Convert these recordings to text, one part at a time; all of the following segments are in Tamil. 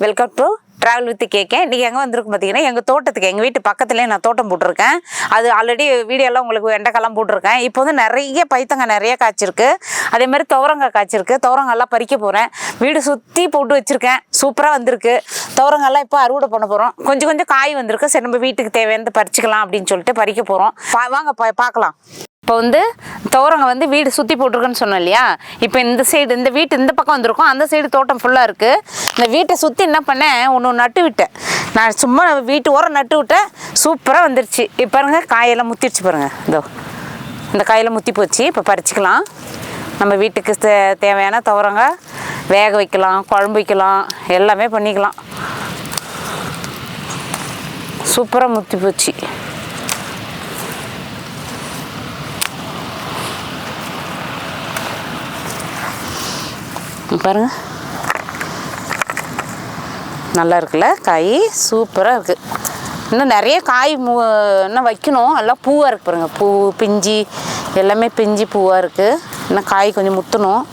வெல்கம் டு ட்ராவல் வித் கேக்கேன். இன்றைக்கி எங்கே வந்திருக்கு பார்த்தீங்கன்னா, எங்கள் தோட்டத்துக்கு, எங்கள் வீட்டு பக்கத்துலேயே நான் தோட்டம் போட்டிருக்கேன். அது ஆல்ரெடி வீடியோலாம் உங்களுக்கு வெண்டைக்காலாம் போட்டிருக்கேன். இப்போ வந்து நிறைய பைத்தங்காய் நிறைய காய்ச்சிருக்கு. அதே மாதிரி துவரங்காய் காய்ச்சிருக்கு. துவரங்காய்லாம் பறிக்க போகிறேன். வீடு சுற்றி போட்டு வச்சுருக்கேன். சூப்பராக வந்திருக்கு. துவரங்காய்லாம் இப்போ அறுவடை பண்ண போகிறோம். கொஞ்சம் கொஞ்சம் காய் வந்திருக்கு. சரி, நம்ம வீட்டுக்கு தேவையானது பறிச்சிக்கலாம் அப்படின்னு சொல்லிட்டு பறிக்க போகிறோம். வாங்க பார்க்கலாம். இப்போ வந்து துவரங்க வந்து வீடு சுற்றி போட்டிருக்குன்னு சொன்னோம் இல்லையா? இப்போ இந்த சைடு, இந்த வீட்டு இந்த பக்கம் வந்திருக்கோம். அந்த சைடு தோட்டம் ஃபுல்லாக இருக்குது. இந்த வீட்டை சுற்றி என்ன பண்ணேன், ஒன்று நட்டு விட்டேன். நான் சும்மா வீட்டு ஓரம் நட்டு விட்டேன். சூப்பராக வந்துருச்சு. இப்போ பாருங்க, காயெல்லாம் முத்திடுச்சு பாருங்கள். இதோ இந்த காயெல்லாம் முத்தி போச்சு. இப்போ பறிச்சிக்கலாம். நம்ம வீட்டுக்கு தேவையான துவரங்க வேக வைக்கலாம், குழம்பு வைக்கலாம், எல்லாமே பண்ணிக்கலாம். சூப்பராக முத்தி போச்சு. பாருங்க, நல்லா இருக்குல்ல காய், சூப்பராக இருக்குது. இன்னும் நிறைய காய் இன்னும் வைக்கணும். எல்லாம் பூவாக இருக்குது பாருங்க. பூ பிஞ்சி எல்லாமே பிஞ்சி பூவாக இருக்குது. இன்னும் காய் கொஞ்சம் முற்றணும்.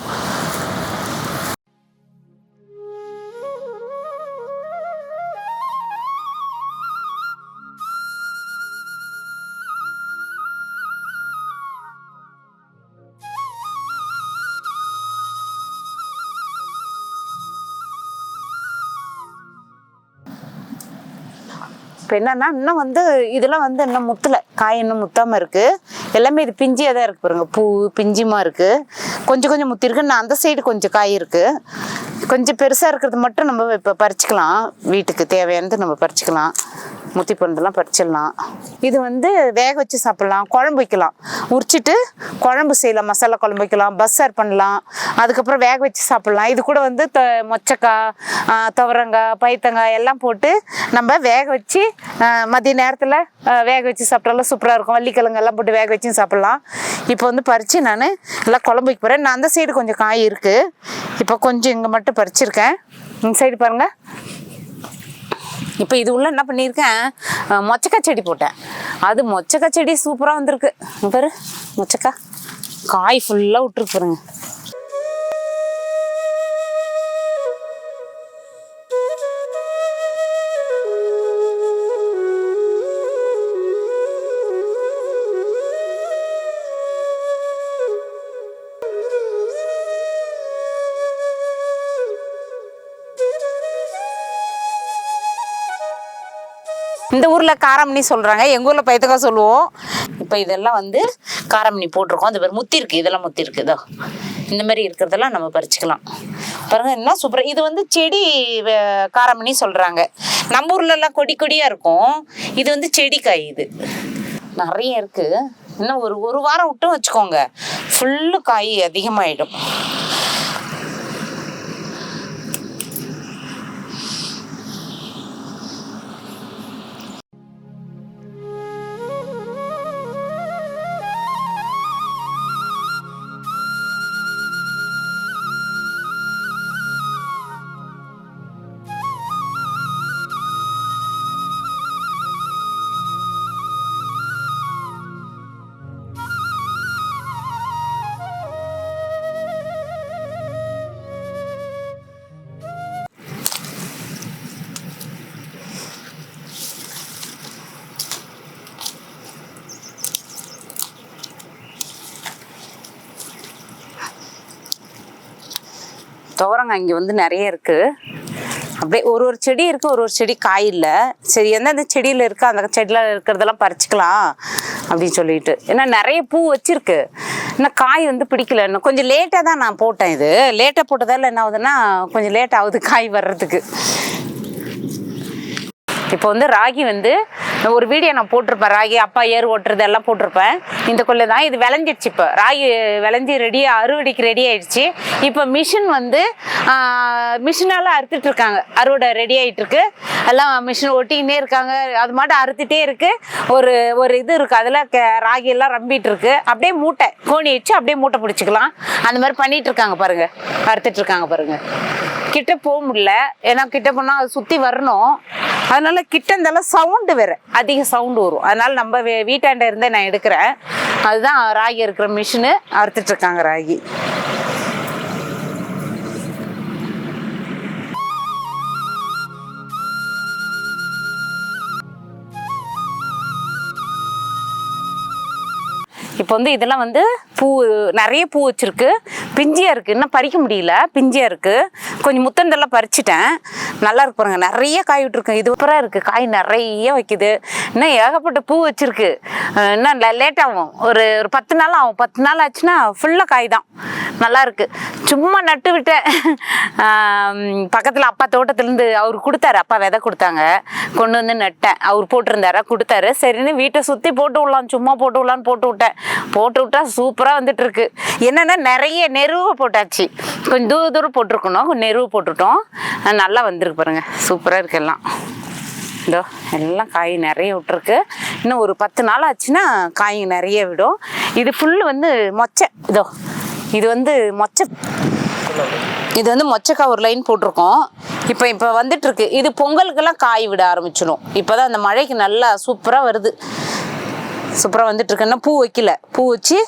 இப்போ என்னன்னா, இன்னும் வந்து இதெல்லாம் வந்து இன்னும் முத்தலை, காய் இன்னும் முத்தாமல் இருக்குது. எல்லாமே இது பிஞ்சியாக தான் இருக்குது பாருங்க. பூ பிஞ்சிமா இருக்குது. கொஞ்சம் கொஞ்சம் முத்திருக்கு. நான் அந்த சைடு கொஞ்சம் காய் இருக்குது. கொஞ்சம் பெருசாக இருக்கிறது மட்டும் நம்ம இப்போ பறிச்சிக்கலாம். வீட்டுக்கு தேவையானது நம்ம பறிச்சிக்கலாம். முத்தி பண்ணதெல்லாம் பறிச்சிடலாம். இது வந்து வேக வச்சு சாப்பிட்லாம், குழம்பு வைக்கலாம். உரிச்சிட்டு குழம்பு செய்யலாம், மசாலா குழம்பு வைக்கலாம், பஸ்ஸார் பண்ணலாம். அதுக்கப்புறம் வேக வச்சு சாப்பிட்லாம். இது கூட வந்து மொச்சக்காய், துவரங்காய், பைத்தங்காய் எல்லாம் போட்டு நம்ம வேக வச்சு மதிய நேரத்தில் வேக வச்சு சாப்பிட்டாலும் சூப்பராக இருக்கும். வள்ளிக்கிழங்கு எல்லாம் போட்டு வேக வச்சும் சாப்பிட்லாம். இப்போ வந்து பறித்து நான் எல்லாம் குழம்பு வைக்க போகிறேன். நான் அந்த சைடு கொஞ்சம் காய் இருக்குது. இப்போ கொஞ்சம் இங்கே மட்டும் பறிச்சிருக்கேன். இந்த சைடு பாருங்கள். இப்போ இது உள்ள என்ன பண்ணியிருக்கேன், மொச்சக்காய் செடி போட்டேன். அது மொச்சக்காய் செடி சூப்பராக வந்திருக்கு. பாரு, மொச்சக்காய் காய் ஃபுல்லாக விட்டுருக்கு பாருங்க. இந்த ஊரில் காரமணி சொல்கிறாங்க, எங்கள் ஊரில் பைத்தக்காய் சொல்லுவோம். இப்போ இதெல்லாம் வந்து காரமணி போட்டிருக்கோம். அது பேர் முத்தி இருக்குது. இதெல்லாம் முத்தி இருக்குது. இதோ இந்த மாதிரி இருக்கிறதெல்லாம் நம்ம பறிச்சிக்கலாம். பாருங்கள், என்ன சூப்பராக. இது வந்து செடி காரமணி சொல்கிறாங்க. நம்ம ஊர்லலாம் கொடி கொடியாக இருக்கும். இது வந்து செடி காய். இது நிறைய இருக்குது. இன்னும் ஒரு வாரம் விட்டும் வச்சுக்கோங்க, ஃபுல்லு காய் அதிகமாகிடும். துவரங்காய் இங்கே வந்து நிறைய இருக்குது. அப்படியே ஒரு செடி இருக்குது, ஒரு செடி காய் இல்லை. சரி, எந்தெந்த செடியில் இருக்கோ அந்த செடியில் இருக்கிறதெல்லாம் பறிச்சிக்கலாம் அப்படின்னு சொல்லிட்டு. ஏன்னா நிறைய பூ வச்சிருக்கு. இன்னும் காய் வந்து பிடிக்கல. இன்னும் கொஞ்சம் லேட்டாக தான் நான் போட்டேன். இது லேட்டாக போட்டதால் என்ன ஆகுதுன்னா, கொஞ்சம் லேட் ஆகுது காய் வர்றதுக்கு. இப்போ வந்து ராகி வந்து ஒரு வீடியோ நான் போட்டிருப்பேன். ராகி அப்பா ஏர் ஓட்டுறது எல்லாம் போட்டிருப்பேன். இந்த கொள்ளை தான் இது விளைஞ்சிடுச்சு. இப்போ ராகி விளைஞ்சி ரெடியாக அறுவடைக்கு ரெடி ஆகிடுச்சு. இப்போ மிஷின் வந்து மிஷினால் அறுத்துட்டு இருக்காங்க. அறுவடை ரெடி ஆகிட்டு இருக்கு. எல்லாம் மிஷின் ஒட்டிக்கிட்டே இருக்காங்க. அது மட்டும் அறுத்துட்டே இருக்கு. ஒரு இது இருக்குது, அதில் ராகி எல்லாம் ரம்பிட்டு இருக்கு. அப்படியே மூட்டை கோணி வச்சு அப்படியே மூட்டை பிடிச்சிக்கலாம். அந்த மாதிரி பண்ணிட்டு இருக்காங்க பாருங்க. அறுத்துட்டு இருக்காங்க பாருங்க. கிட்ட போக முடியல, ஏன்னா கிட்ட போனால் அது சுற்றி வரணும். அதனால கிட்ட இருந்தாலும் சவுண்டு வேறு, அதிக சவுண்டு வரும். அதனால நம்ம வீட்டாண்ட இருந்தே நான் எடுக்கிறேன். அதுதான் ராகி இருக்கிற மிஷினு. அறுத்துட்டு இருக்காங்க ராகி. இப்போ வந்து இதெல்லாம் வந்து பூ நிறைய பூ வச்சுருக்கு, பிஞ்சியாக இருக்குது, இன்னும் பறிக்க முடியல, பிஞ்சியாக இருக்குது. கொஞ்சம் முத்தந்தெல்லாம் பறிச்சிட்டேன். நல்லா இருக்கு பாருங்க, நிறைய காய் விட்டுருக்கு. இது அப்புறம் இருக்குது, காய் நிறைய வைக்குது. இன்னும் ஏகப்பட்ட பூ வச்சுருக்கு. இன்னும் லேட் ஆகும், ஒரு 10 நாள் ஆகும். 10 நாள் ஆச்சுன்னா ஃபுல்லாக காய் தான். நல்லா இருக்கு. சும்மா நட்டு விட்டேன். பக்கத்தில் அப்பா தோட்டத்துலேருந்து அவர் கொடுத்தாரு, அப்பா விதை கொடுத்தாங்க, கொண்டு வந்து நட்டேன். அவர் போட்டிருந்தாரா, கொடுத்தாரு. சரின்னு வீட்டை சுற்றி போட்டு விடலாம், சும்மா போட்டு விடலான்னு போட்டு விட்டேன். போட்டு விட்டா சூப்பராக வந்துட்டு இருக்கு. என்னென்னா நிறைய நெருவை போட்டாச்சு, கொஞ்சம் தூரம் தூரம் போட்டிருக்கணும், கொஞ்சம் நெருவு போட்டுட்டோம். நல்லா வந்திருக்கு பாருங்க, சூப்பராக இருக்கு எல்லாம். இதோ எல்லாம் காய் நிறைய விட்டுருக்கு. இன்னும் ஒரு 10 நாள் ஆச்சுன்னா காய் நிறைய விடும். இது ஃபுல்லு வந்து மொச்சை. இதோ இது வந்து மொச்சை, இது வந்து மொச்சக்காய் ஒரு லைன் போட்டிருக்கோம். இப்போ வந்துட்டுருக்கு. இது பொங்கலுக்கெல்லாம் காய் விட ஆரம்பிச்சிடும். இப்போ தான் அந்த மழைக்கு நல்லா சூப்பராக வருது, சூப்பராக வந்துட்டுருக்குன்னா பூ வைக்கல. பூ வச்சு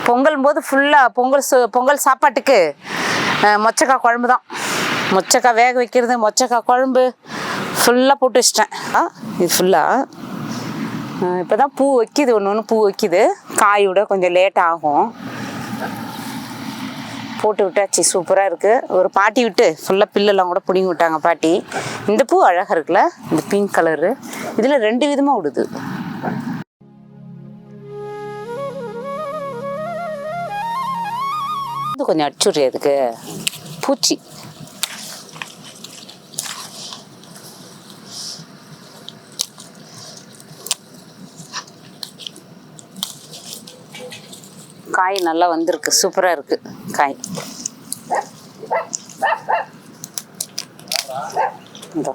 பொங்கல் போது ஃபுல்லாக பொங்கல் சாப்பாட்டுக்கு மொச்சக்காய் குழம்பு தான். மொச்சக்காய் வேக வைக்கிறது, மொச்சக்காய் குழம்பு ஃபுல்லாக போட்டு வச்சிட்டேன். இது ஃபுல்லாக இப்போ தான் பூ வைக்கிது, ஒன்று பூ வைக்கிது. காயோட கொஞ்சம் லேட் ஆகும். போட்டு விட்டாச்சு, சூப்பராக இருக்குது. ஒரு பாட்டி விட்டு ஃபுல்லாக பில்லெல்லாம் கூட பிடிங்கி விட்டாங்க பாட்டி. இந்த பூ அழகாக இருக்குல்ல, இந்த பிங்க் கலரு. இதில் 2 விதமாக விடுது. இது கொஞ்சம் அடிச்சுடுறேன், அதுக்கு பூச்சி. காய் நல்லா வந்திருக்கு, சூப்பராக இருக்கு காய். இதோ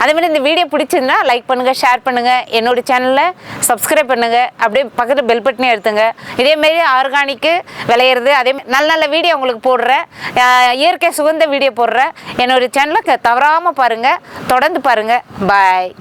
அதே மாதிரி இந்த வீடியோ பிடிச்சிருந்தா லைக் பண்ணுங்கள், ஷேர் பண்ணுங்கள், என்னோட சேனலில் சப்ஸ்கிரைப் பண்ணுங்கள், அப்படியே பக்கத்தில் பெல் பட்டனே எடுத்துங்க. இதேமாரி ஆர்கானிக்கு விளையிறது, அதேமாதிரி நல்ல நல்ல வீடியோ உங்களுக்கு போடுறேன், இயற்கை சுகந்த வீடியோ போடுறேன். என்னோடய சேனலை தவறாமல் பாருங்கள், தொடர்ந்து பாருங்கள். பாய்.